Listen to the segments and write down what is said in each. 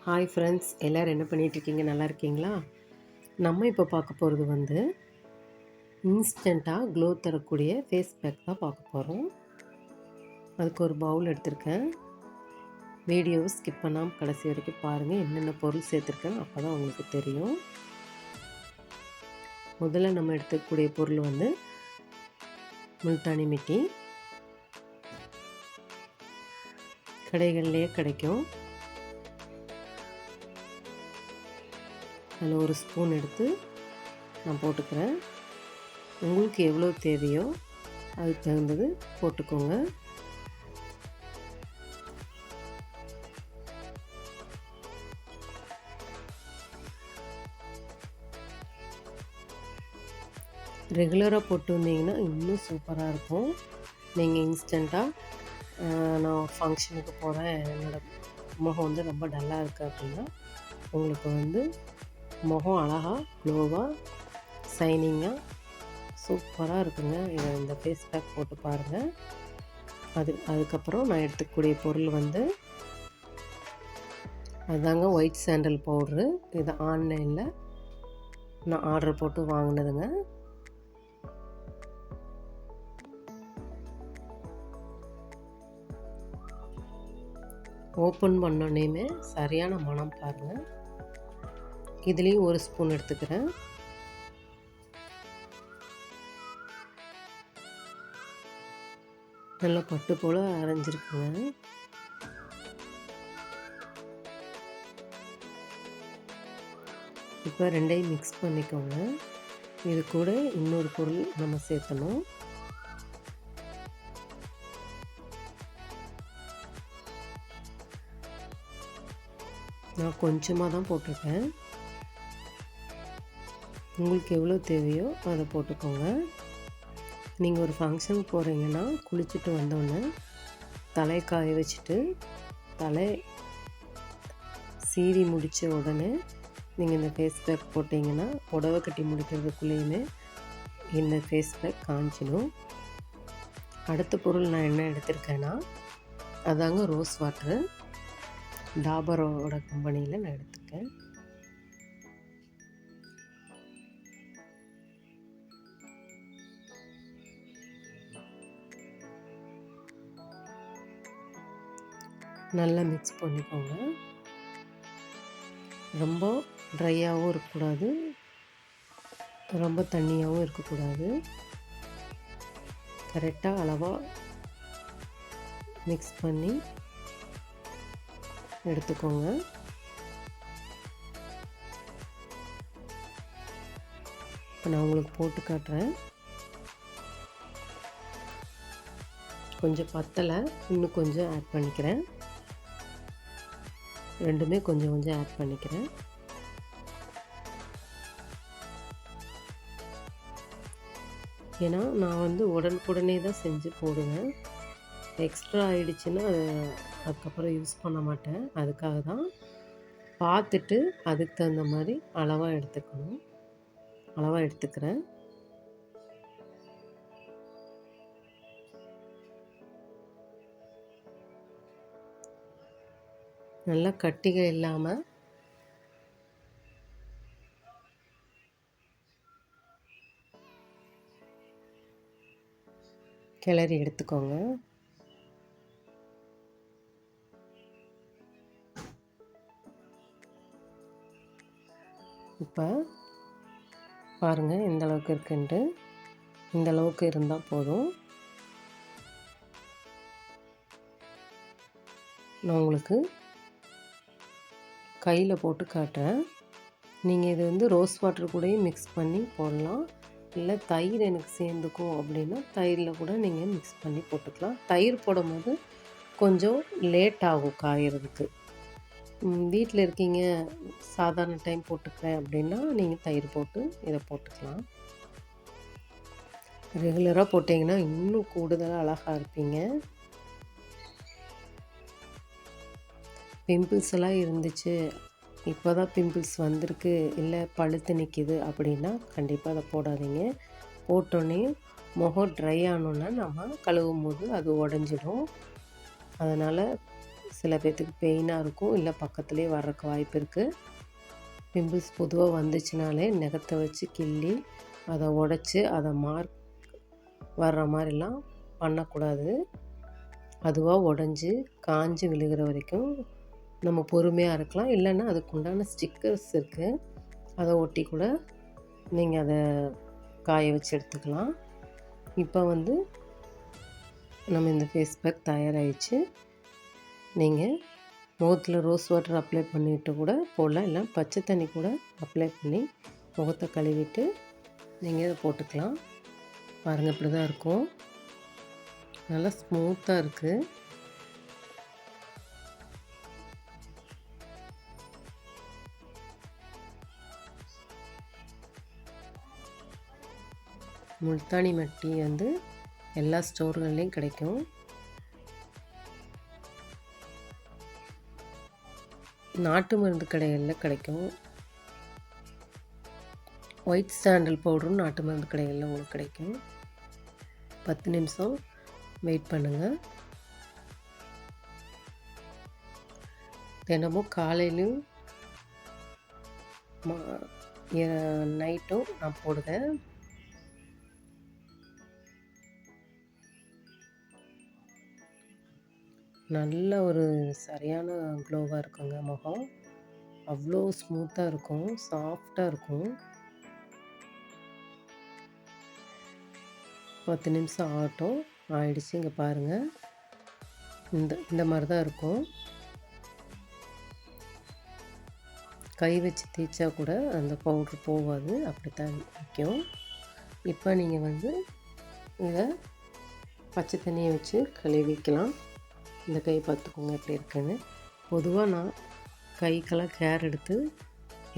Hi friends, எல்லோரும் என்ன பண்ணிகிட்ருக்கீங்க? நல்லா இருக்கீங்களா? நம்ம இப்போ பார்க்க போகிறது இன்ஸ்டண்ட்டாக க்ளோ தரக்கூடிய ஃபேஸ் பேக் தான் பார்க்க போகிறோம். அதுக்கு ஒரு பவுல் எடுத்திருக்கேன். வீடியோவை ஸ்கிப் பண்ணாமல் கடைசி வரைக்கும் பாருங்கள். என்னென்ன பொருள் சேர்த்துருக்கேன் அப்போ தான் உங்களுக்கு தெரியும். முதல்ல நம்ம எடுத்துக்கக்கூடிய பொருள் முல்தானி மிட்டி. கடைகள்லேயே கிடைக்கும். அதில் ஒரு ஸ்பூன் எடுத்து நான் போட்டுக்கிறேன். உங்களுக்கு எவ்வளோ தேவையோ அதுக்கு தகுந்தது போட்டுக்கோங்க. ரெகுலராக போட்டு வந்தீங்கன்னா இன்னும் சூப்பராக இருக்கும். நீங்கள் இன்ஸ்டண்ட்டாக நான் ஃபங்க்ஷனுக்கு போகிறேன், என்னோடய முகம் ரொம்ப டல்லாக இருக்குது அப்படின்னா உங்களுக்கு முகம் அழகாக க்ளோவாக ஷைனிங்காக சூப்பராக இருக்குங்க. இதை இந்த ஃபேஸ் பேக் போட்டு பாருங்கள். அதுக்கப்புறம் நான் எடுத்துக்கக்கூடிய பொருள் அதுதாங்க ஒயிட் சாண்டல் பவுட்ரு. இது ஆன்லைனில் நான் ஆர்டர் போட்டு வாங்கினதுங்க. ஓப்பன் பண்ணோன்னே சரியான மனம் பாருங்கள். இதுலேயும் ஒரு ஸ்பூன் எடுத்துக்கிறேன். நல்லா பட்டு போல் அரைஞ்சிருக்குங்க. இப்போ ரெண்டையும் மிக்ஸ் பண்ணிக்கோங்க. இது கூட இன்னொரு பொருள் நம்ம சேர்த்தணும். நான் கொஞ்சமாக தான் போட்டிருக்கேன். உங்களுக்கு எவ்வளோ தேவையோ அதை போட்டுக்கோங்க. நீங்கள் ஒரு ஃபங்க்ஷனுக்கு போகிறீங்கன்னா குளிச்சுட்டு வந்தோடனே தலை காய வச்சுட்டு தலை சீவி முடித்த உடனே நீங்கள் இந்த ஃபேஸ் பேக் போட்டிங்கன்னா புடவை கட்டி முடிக்கிறதுக்குள்ளேயுமே இந்த ஃபேஸ் பேக் காஞ்சிடும். அடுத்த பொருள் நான் என்ன எடுத்திருக்கேன்னா அதாங்க ரோஸ் வாட்டரு. டாபரோட கம்பெனியில் நான் எடுத்திருக்கேன். நல்லா மிக்ஸ் பண்ணிக்கோங்க. ரொம்ப ட்ரையாகவும் இருக்கக்கூடாது, ரொம்ப தண்ணியாகவும் இருக்கக்கூடாது. கரெக்டாக அளவாக மிக்ஸ் பண்ணி எடுத்துக்கோங்க. இப்போ நான் உங்களுக்கு போட்டு காட்டுறேன். கொஞ்சம் பத்தலை, இன்னும் கொஞ்சம் ஆட் பண்ணிக்கிறேன். ரெண்டுமே கொஞ்சம் கொஞ்சம் ஆட் பண்ணிக்கிறேன். ஏன்னா நான் உடனுக்குடனே தான் செஞ்சு போடுவேன். எக்ஸ்ட்ரா ஆகிடுச்சின்னா அதுக்கப்புறம் யூஸ் பண்ண மாட்டேன். அதுக்காக தான் பார்த்துட்டு அதுக்கு தகுந்த மாதிரி அளவாக எடுத்துக்கிறேன். நல்லா கட்டிகள் இல்லாமல் கிளறி எடுத்துக்கோங்க. இப்போ பாருங்கள் எந்த அளவுக்கு இருக்குன்ட்டு. இந்த அளவுக்கு இருந்தால் போதும். நான் உங்களுக்கு கையில் போட்டு காட்டுறேன். நீங்கள் இது ரோஸ் வாட்டர் கூடயும் மிக்ஸ் பண்ணி போடலாம். இல்லை தயிர் எனக்கு சேர்ந்துக்கும் அப்படின்னா தயிரில் கூட நீங்கள் மிக்ஸ் பண்ணி போட்டுக்கலாம். தயிர் போடும்போது கொஞ்சம் லேட் ஆகும் காயறதுக்கு. வீட்டில் இருக்கீங்க, சாதாரண டைம் போட்டுக்கிறேன் அப்படின்னா நீங்கள் தயிர் போட்டு இதை போட்டுக்கலாம். ரெகுலராக போட்டிங்கன்னா இன்னும் கூடுதலாக அழகாக இருப்பீங்க. பிம்பிள்ஸ் எல்லாம் இருந்துச்சு, இப்போ தான் பிம்பிள்ஸ் வந்திருக்கு, இல்லை பழுத்து நிற்கிது அப்படின்னா கண்டிப்பாக அதை போடாதீங்க. போட்டோன்னே முகம் ட்ரை ஆனோன்னா நம்ம கழுவும் போது அது உடஞ்சிடும். அதனால் சில பேர்த்துக்கு பெயினாக இருக்கும், இல்லை பக்கத்துலேயே வர்றதுக்கு வாய்ப்பு இருக்குது. பிம்பிள்ஸ் பொதுவாக வந்துச்சுனாலே நகத்தை வச்சு கிள்ளி அதை உடச்சி அதை மார்க் வர்ற மாதிரிலாம் பண்ணக்கூடாது. அதுவாக உடஞ்சி காஞ்சி விழுகிற வரைக்கும் நம்ம பொறுமையாக இருக்கலாம். இல்லைன்னா அதுக்குண்டான ஸ்டிக்கர்ஸ் இருக்குது, அதை ஒட்டி கூட நீங்கள் அதை காய வச்சு எடுத்துக்கலாம். இப்போ வந்து நம்ம இந்த ஃபேஸ் பேக் தயாராகிடுச்சு. நீங்கள் முகத்தில் ரோஸ் வாட்டர் அப்ளை பண்ணிவிட்டு கூட போடலாம், இல்லை பச்சை தண்ணி கூட அப்ளை பண்ணி முகத்தை கழுவிட்டு நீங்கள் இதை போட்டுக்கலாம். பாருங்கள், இப்படி தான் இருக்கும். நல்லா ஸ்மூத்தாக இருக்குது. முல்தானி மட்டி வந்து எல்லா ஸ்டோர்கள்லேயும் கிடைக்கும். நாட்டு மருந்து கடைகளில் கிடைக்கும். ஒயிட் சாண்டல் பவுடரும் நாட்டு மருந்து கடைகளில் உங்களுக்கு கிடைக்கும். 10 நிமிஷம் வெயிட் பண்ணுங்கள். தினமும் காலையிலும் நைட்டும் நான் போடுவேன். நல்ல ஒரு சரியான க்ளோவாக இருக்குங்க முகம். அவ்வளோ ஸ்மூத்தாக இருக்கும், சாஃப்டாக இருக்கும். 10 நிமிஷம் ஆகட்டும். ஆயிடுச்சு. இங்கே பாருங்கள், இந்த மாதிரி தான் இருக்கும். கை வச்சு தேய்ச்சா கூட அந்த பவுட்ரு போகாது, அப்படித்தான் நிற்கும். இப்போ நீங்கள் வந்து இதை பச்சை தண்ணியை வச்சு கழுவிக்கலாம். இந்த கை பார்த்துக்கோங்க எப்படி இருக்குன்னு. பொதுவாக நான் கைக்கெல்லாம் கேர் எடுத்து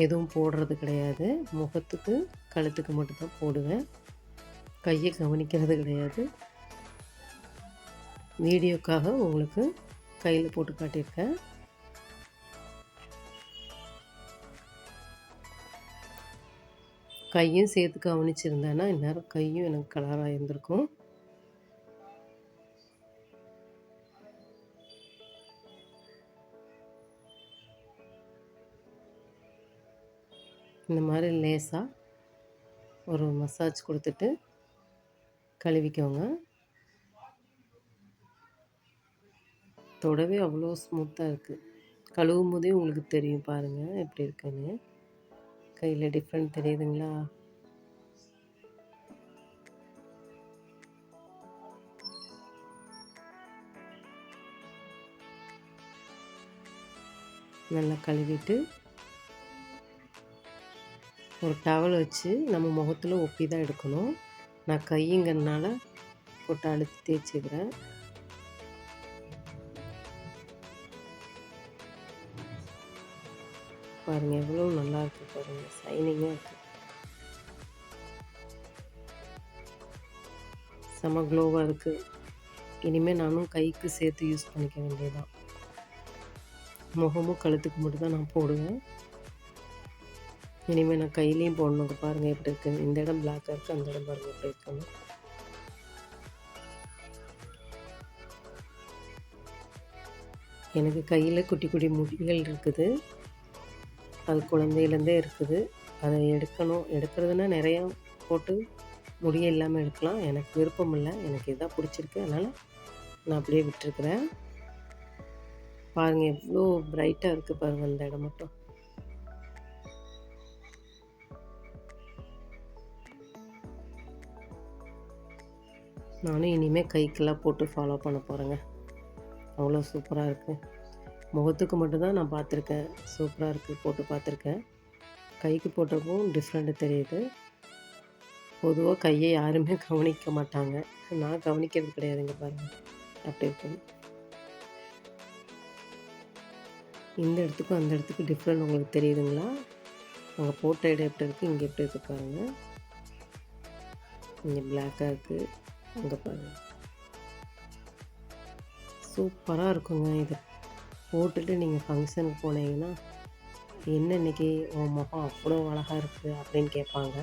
எதுவும் போடுறது கிடையாது. முகத்துக்கு கழுத்துக்கு மட்டும்தான் போடுவேன். கையை கவனிக்கிறது கிடையாது. வீடியோக்காக உங்களுக்கு கையில் போட்டு காட்டியிருக்கேன். கையும் சேர்த்து கவனிச்சிருந்தேன்னா இந்நேரம் கையும் எனக்கு கலராக இருந்திருக்கும். இந்த மாதிரி லேசாக ஒரு மசாஜ் கொடுத்துட்டு கழுவிக்கோங்க. தொடவே அவ்வளோ ஸ்மூத்தாக இருக்குது. கழுவும் போதே உங்களுக்கு தெரியும், பாருங்கள் எப்படி இருக்குன்னு. கையில் டிஃப்ரெண்ட் தெரியுதுங்களா? நல்லா கழுவிட்டு ஒரு டவல் வச்சு நம்ம முகத்தில் ஒப்பி தான் எடுக்கணும். நான் கைங்கிறதுனால போட்டு அழுத்தி தேய்ச்சிக்கிறேன். பாருங்கள் எவ்வளோ நல்லா இருக்குது பாருங்கள், ஷைனிங்காக இருக்குது, செம க்ளோவாக இருக்குது. இனிமேல் நானும் கைக்கு சேர்த்து யூஸ் பண்ணிக்க வேண்டியதுதான். முகமும் கழுத்துக்கு மட்டும் தான் நான் போடுவேன். இனிமேல் நான் கையிலையும் போடணுங்க. பாருங்கள் எப்படி இருக்குன்னு. இந்த இடம் பிளாக்காக இருக்குது, அந்த இடம் பாருங்கள் எப்படி இருக்குன்னு. எனக்கு கையில் குட்டி குட்டி முடிகள் இருக்குது, அது குழந்தையிலேருந்தே இருக்குது. அதை எடுக்கணும். எடுக்கிறதுனா நிறையா போட்டு முடிய இல்லாமல் எடுக்கலாம். எனக்கு விருப்பம் இல்லை, எனக்கு இதாக பிடிச்சிருக்கு, அதனால் நான் அப்படியே விட்டுருக்குறேன். பாருங்கள் எவ்வளோ பிரைட்டாக இருக்குது பாருங்கள் அந்த இடம் மட்டும். நானும் இனிமேல் கைக்கெல்லாம் போட்டு ஃபாலோ பண்ண போகிறேங்க. அவ்வளோ சூப்பராக இருக்குது. முகத்துக்கு மட்டும்தான் நான் பார்த்துருக்கேன், சூப்பராக இருக்குது, போட்டு பார்த்துருக்கேன். கைக்கு போட்டப்போ டிஃப்ரெண்ட்டு தெரியுது. பொதுவாக கையை யாருமே கவனிக்க மாட்டாங்க, நான் கவனிக்கிறது கிடையாதுங்க. பாருங்கள் அப்படி இருக்குது. இந்த இடத்துக்கும் அந்த இடத்துக்கு டிஃப்ரெண்ட் உங்களுக்கு தெரியுதுங்களா? அங்கே போட்ட இடம் எப்படி இருக்குது, இங்கே எப்படி இருக்குது பாருங்கள். இங்கே பிளாக்காக இருக்குது, அங்கே பாருங்கள். சூப்பராக இருக்குங்க. இது போட்டுட்டு நீங்கள் ஃபங்க்ஷனுக்கு போனீங்கன்னா, என்ன இன்றைக்கி உன் முகம் அவ்வளோ அழகாக இருக்குது அப்படின்னு கேட்பாங்க.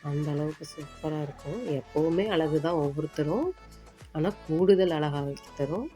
அந்த அளவுக்கு சூப்பராக இருக்கும். எப்போவுமே அழகு தான் ஒவ்வொருத்தரும், ஆனால் கூடுதல் அழகாக தரும்.